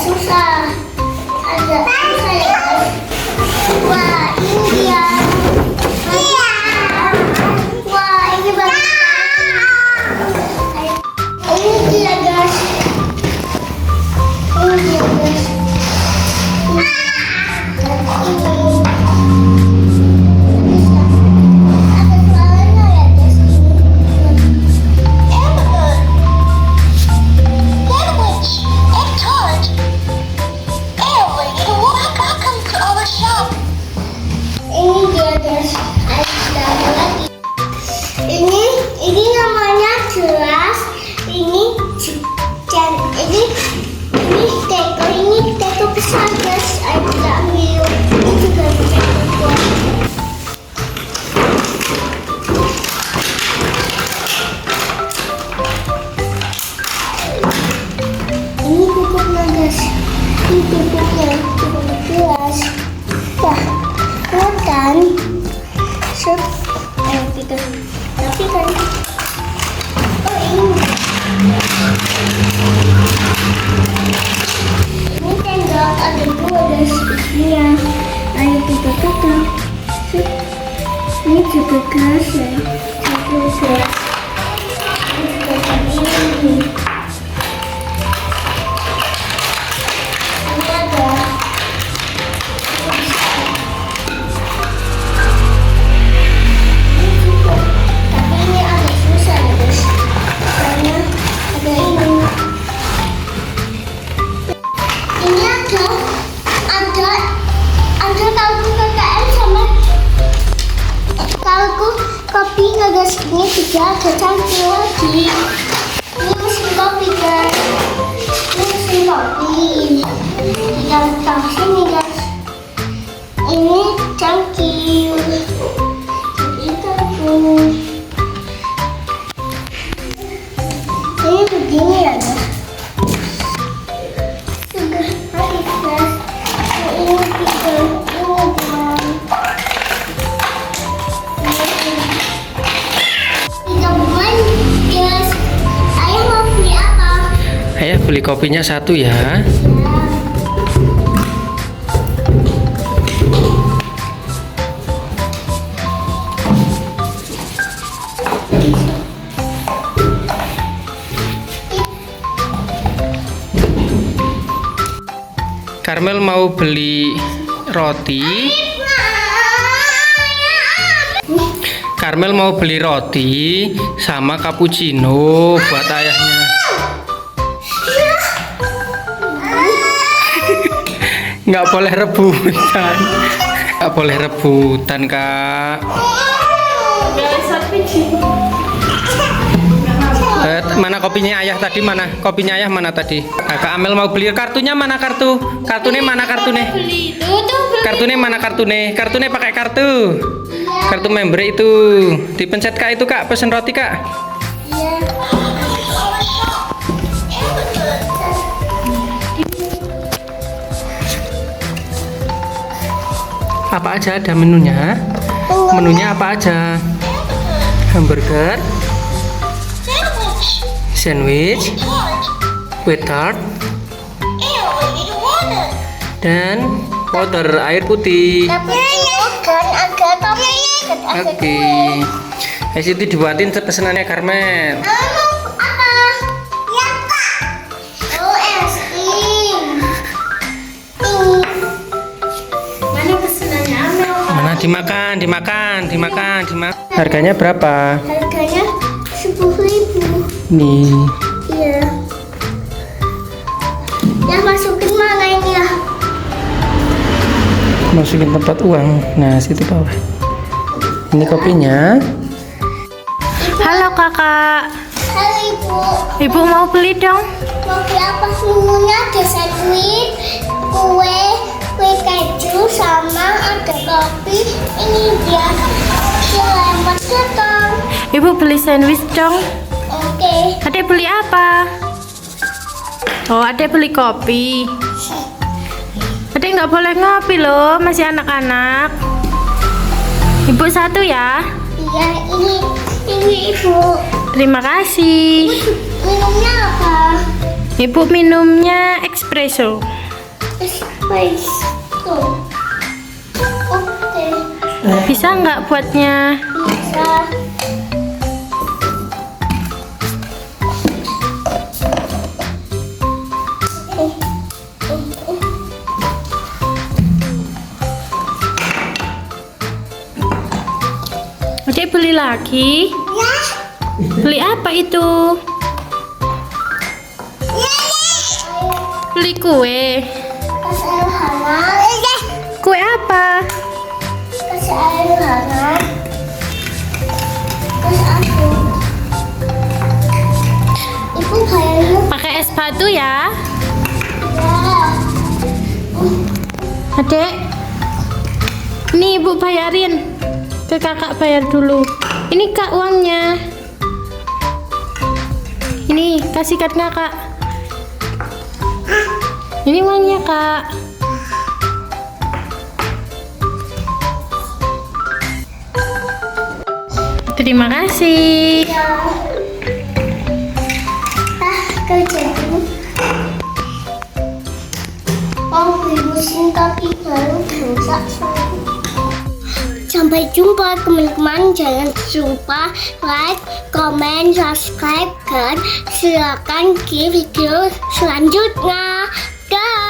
susah. Agak susah ya guys. Wah, ini dia. Wah, ini bagus. Ini dia guys. Ini dia guys. Ada suaranya ya guys. Ini dia guys. Ada lagi. Ini namanya gelas. Ini teko besar guys. Ada ambil. Ini juga bisa dibuat. Ini tutupnya guys. Ini tutupnya. Tutup gelas. Wah, kan? Set. Gitu. Tapi kan. Oh ini. Ini sendok ada dua guys isinya. Ayo kita tutup. Set. Ini juga gelas ya. Satu gelas. Ini juga begini. Ini ada. Tapi ini agak susah ya guys. Karena ada ini. Ini ada kalku KKM sama kalku kopi nggak guys. Ini juga ada cangkir lagi. Ini mesin kopi guys. Ini mesin kopi. Kita taruh sini guys. Ini cangkir. Ini begini ya guys. Sudah habis guys. Ini tiga, bulan guys. Ayah mau beli apa? Ayah beli kopinya satu ya. Karmel mau beli roti. Karmel mau beli roti sama cappuccino buat ayahnya. Nggak boleh rebutan. Nggak boleh rebutan, Kak. Mana kopinya ayah tadi? Mana kopinya ayah mana tadi? Kak Amel mau beli kartunya mana kartu? Kartunya mana kartunya? Kartunya mana kartunya? Kartunya pakai kartu. Kartu member itu. Dipencet Kak itu Kak, pesen roti Kak. Apa aja ada menunya? Menunya apa aja? Hamburger, sandwich, with tart, dan water, air putih. Oke. Itu dibuatin pesenannya Karmel. Dimakan. Harganya berapa? Harganya 10.000. Nih. Iya. Ya masukin mana ini ya? Masukin tempat uang. Nah, situ bawah. Ini kopinya. Halo kakak. Halo ibu. Ibu mau beli dong? Mau beli apa semuanya? Ada sandwich, kue keju sama ada kopi. Ini dia. Selamat datang. Ibu beli sandwich dong. Oke. Adek beli apa? Oh, adek beli kopi. Adek nggak boleh ngopi loh, masih anak-anak. Ibu satu ya. Iya, ini ibu. Terima kasih. Minumnya apa? Ibu minumnya espresso. Espresso. Oke. Bisa nggak buatnya? Bisa. Adek beli lagi? Ya. Beli apa itu? Beli kue. Kasih air hangat. Kue apa? Kasih air hangat. Kasih aku. Ibu kayaknya. Pakai es batu ya? Ya. Adek. Nih ibu bayarin. Ke kakak bayar dulu. Ini kak uangnya. Ini kasihkan kakak. Ini uangnya kak. Terima kasih. Ya. Kerja dulu. Oh, beli mesin kopi baru rusak semua. Sampai jumpa teman-teman, jangan lupa like, comment, subscribe, dan silakan ke video selanjutnya. Dah.